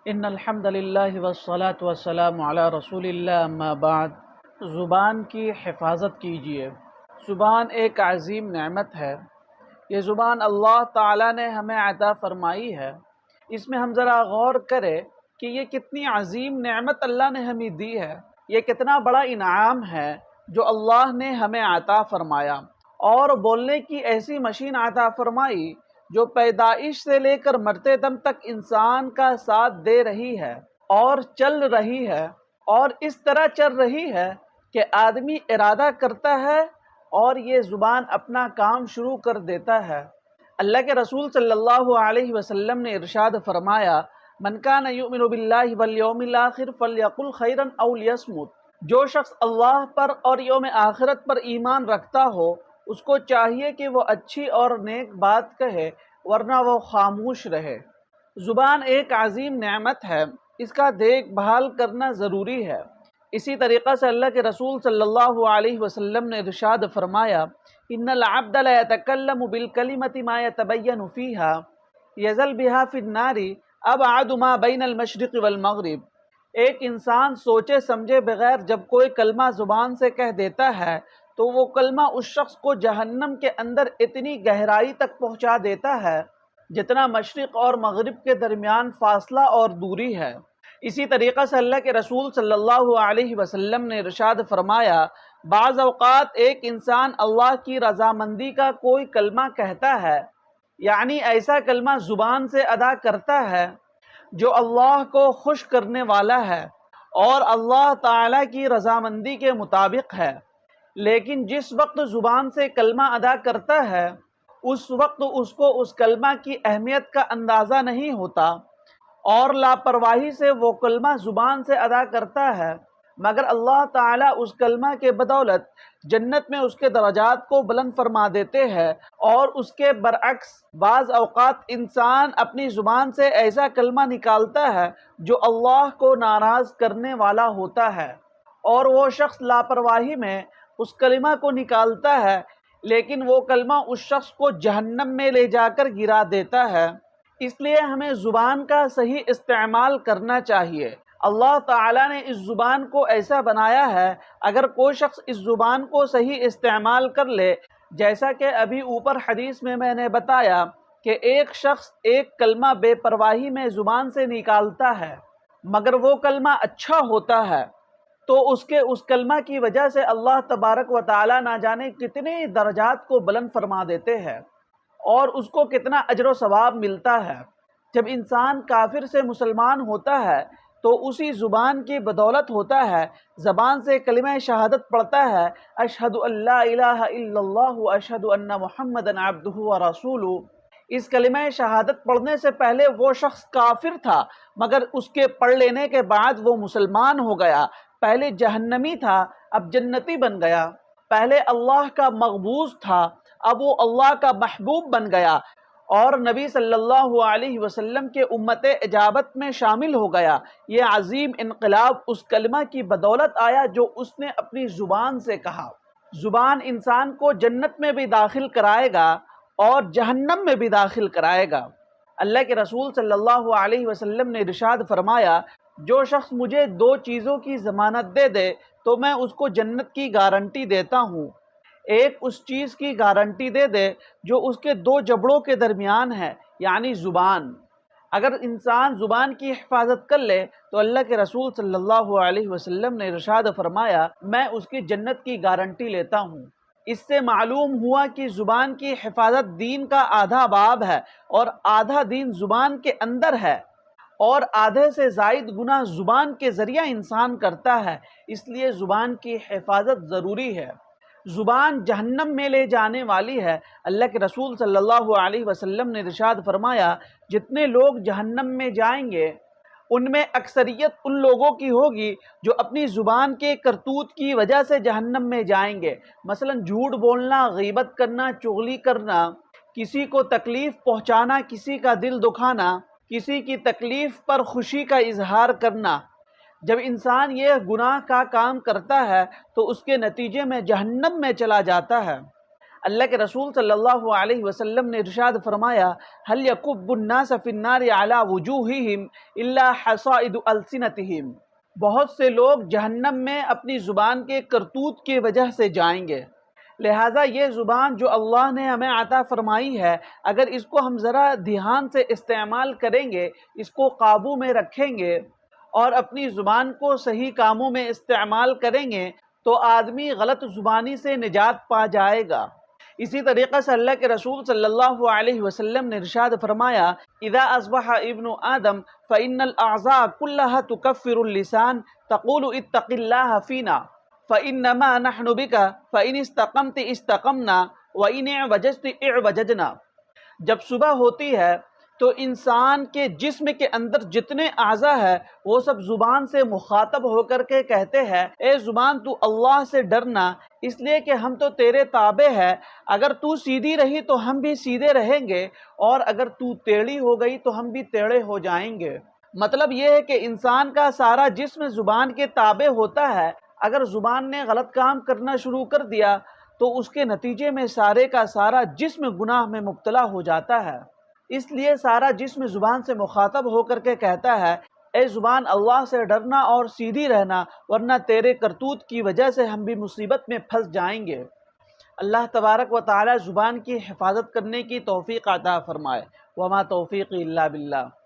ان الحمد للہ والصلاة والسلام علی رسول اللہ اما بعد۔ زبان کی حفاظت کیجیے۔ زبان ایک عظیم نعمت ہے۔ یہ زبان اللہ تعالیٰ نے ہمیں عطا فرمائی ہے۔ اس میں ہم ذرا غور کریں کہ یہ کتنی عظیم نعمت اللہ نے ہمیں دی ہے، یہ کتنا بڑا انعام ہے جو اللہ نے ہمیں عطا فرمایا، اور بولنے کی ایسی مشین عطا فرمائی جو پیدائش سے لے کر مرتے دم تک انسان کا ساتھ دے رہی ہے اور چل رہی ہے، اور اس طرح چل رہی ہے کہ آدمی ارادہ کرتا ہے اور یہ زبان اپنا کام شروع کر دیتا ہے۔ اللہ کے رسول صلی اللہ علیہ وسلم نے ارشاد فرمایا، من کان یؤمن باللہ والیوم الآخر فلیقل خیرا او لیصمت۔ جو شخص اللہ پر اور یوم آخرت پر ایمان رکھتا ہو، اس کو چاہیے کہ وہ اچھی اور نیک بات کہے، ورنہ وہ خاموش رہے۔ زبان ایک عظیم نعمت ہے، اس کا دیکھ بھال کرنا ضروری ہے۔ اسی طریقہ سے اللہ کے رسول صلی اللہ علیہ وسلم نے ارشاد فرمایا، ان العبد لا يتكلم بالكلمة ما يتبين فيها يزل بها في النار ابعد ما بين المشرق والمغرب۔ ایک انسان سوچے سمجھے بغیر جب کوئی کلمہ زبان سے کہہ دیتا ہے تو وہ کلمہ اس شخص کو جہنم کے اندر اتنی گہرائی تک پہنچا دیتا ہے جتنا مشرق اور مغرب کے درمیان فاصلہ اور دوری ہے۔ اسی طریقہ سے اللہ کے رسول صلی اللہ علیہ وسلم نے ارشاد فرمایا، بعض اوقات ایک انسان اللہ کی رضامندی کا کوئی کلمہ کہتا ہے، یعنی ایسا کلمہ زبان سے ادا کرتا ہے جو اللہ کو خوش کرنے والا ہے اور اللہ تعالیٰ کی رضامندی کے مطابق ہے، لیکن جس وقت زبان سے کلمہ ادا کرتا ہے اس وقت اس کو اس کلمہ کی اہمیت کا اندازہ نہیں ہوتا، اور لاپرواہی سے وہ کلمہ زبان سے ادا کرتا ہے، مگر اللہ تعالیٰ اس کلمہ کے بدولت جنت میں اس کے درجات کو بلند فرما دیتے ہیں۔ اور اس کے برعکس بعض اوقات انسان اپنی زبان سے ایسا کلمہ نکالتا ہے جو اللہ کو ناراض کرنے والا ہوتا ہے، اور وہ شخص لاپرواہی میں اس کلمہ کو نکالتا ہے، لیکن وہ کلمہ اس شخص کو جہنم میں لے جا کر گرا دیتا ہے۔ اس لیے ہمیں زبان کا صحیح استعمال کرنا چاہیے۔ اللہ تعالیٰ نے اس زبان کو ایسا بنایا ہے، اگر کوئی شخص اس زبان کو صحیح استعمال کر لے، جیسا کہ ابھی اوپر حدیث میں نے بتایا کہ ایک شخص ایک کلمہ بے پرواہی میں زبان سے نکالتا ہے مگر وہ کلمہ اچھا ہوتا ہے، تو اس کلمہ کی وجہ سے اللہ تبارک و تعالیٰ نہ جانے کتنے درجات کو بلند فرما دیتے ہیں اور اس کو کتنا اجر و ثواب ملتا ہے۔ جب انسان کافر سے مسلمان ہوتا ہے تو اسی زبان کی بدولت ہوتا ہے، زبان سے کلمہ شہادت پڑھتا ہے، اشہد ان لا الہ الا اللہ اشہد ان محمدًا عبدہ ورسولہ۔ اس کلمہ شہادت پڑھنے سے پہلے وہ شخص کافر تھا، مگر اس کے پڑھ لینے کے بعد وہ مسلمان ہو گیا۔ پہلے جہنمی تھا، اب جنتی بن گیا۔ پہلے اللہ کا مغبوظ تھا، اب وہ اللہ کا محبوب بن گیا، اور نبی صلی اللہ علیہ وسلم کے امت اجابت میں شامل ہو گیا۔ یہ عظیم انقلاب اس کلمہ کی بدولت آیا جو اس نے اپنی زبان سے کہا۔ زبان انسان کو جنت میں بھی داخل کرائے گا اور جہنم میں بھی داخل کرائے گا۔ اللہ کے رسول صلی اللہ علیہ وسلم نے ارشاد فرمایا، جو شخص مجھے دو چیزوں کی ضمانت دے دے تو میں اس کو جنت کی گارنٹی دیتا ہوں۔ ایک اس چیز کی گارنٹی دے دے جو اس کے دو جبڑوں کے درمیان ہے، یعنی زبان۔ اگر انسان زبان کی حفاظت کر لے تو اللہ کے رسول صلی اللہ علیہ وسلم نے ارشاد فرمایا، میں اس کی جنت کی گارنٹی لیتا ہوں۔ اس سے معلوم ہوا کہ زبان کی حفاظت دین کا آدھا باب ہے، اور آدھا دین زبان کے اندر ہے، اور آدھے سے زائد گناہ زبان کے ذریعہ انسان کرتا ہے، اس لیے زبان کی حفاظت ضروری ہے۔ زبان جہنم میں لے جانے والی ہے۔ اللہ کے رسول صلی اللہ علیہ وسلم نے ارشاد فرمایا، جتنے لوگ جہنم میں جائیں گے ان میں اکثریت ان لوگوں کی ہوگی جو اپنی زبان کے کرتوت کی وجہ سے جہنم میں جائیں گے، مثلا جھوٹ بولنا، غیبت کرنا، چغلی کرنا، کسی کو تکلیف پہنچانا، کسی کا دل دکھانا، کسی کی تکلیف پر خوشی کا اظہار کرنا۔ جب انسان یہ گناہ کا کام کرتا ہے تو اس کے نتیجے میں جہنم میں چلا جاتا ہے۔ اللہ کے رسول صلی اللہ علیہ وسلم نے ارشاد فرمایا هل يكب الناس في النار على وجوههم الا حصائد السنتهم، بہت سے لوگ جہنم میں اپنی زبان کے کرتوت کی وجہ سے جائیں گے۔ لہٰذا یہ زبان جو اللہ نے ہمیں عطا فرمائی ہے، اگر اس کو ہم ذرا دھیان سے استعمال کریں گے، اس کو قابو میں رکھیں گے اور اپنی زبان کو صحیح کاموں میں استعمال کریں گے تو آدمی غلط زبانی سے نجات پا جائے گا۔ اسی طریقے سے اللہ کے رسول صلی اللہ علیہ وسلم نے ارشاد فرمایا اذا اصبح ابن آدم فإن الأعضاء كلها تكفر اللسان تقول اتق الله فينا فإنما نحن بك فإن استقمت استقمنا وإن اعوججت اعوججنا۔ جب صبح ہوتی ہے تو انسان کے جسم کے اندر جتنے اعضاء ہے وہ سب زبان سے مخاطب ہو کر کے کہتے ہیں اے زبان تو اللہ سے ڈرنا، اس لیے کہ ہم تو تیرے تابع ہے، اگر تو سیدھی رہی تو ہم بھی سیدھے رہیں گے اور اگر تو ٹیڑھی ہو گئی تو ہم بھی ٹیڑھے ہو جائیں گے۔ مطلب یہ ہے کہ انسان کا سارا جسم زبان کے تابع ہوتا ہے، اگر زبان نے غلط کام کرنا شروع کر دیا تو اس کے نتیجے میں سارے کا سارا جسم گناہ میں مبتلا ہو جاتا ہے۔ اس لیے سارا جسم زبان سے مخاطب ہو کر کے کہتا ہے اے زبان اللہ سے ڈرنا اور سیدھی رہنا، ورنہ تیرے کرتوت کی وجہ سے ہم بھی مصیبت میں پھنس جائیں گے۔ اللہ تبارک و تعالی زبان کی حفاظت کرنے کی توفیق عطا فرمائے۔ وما توفیقی الا باللہ۔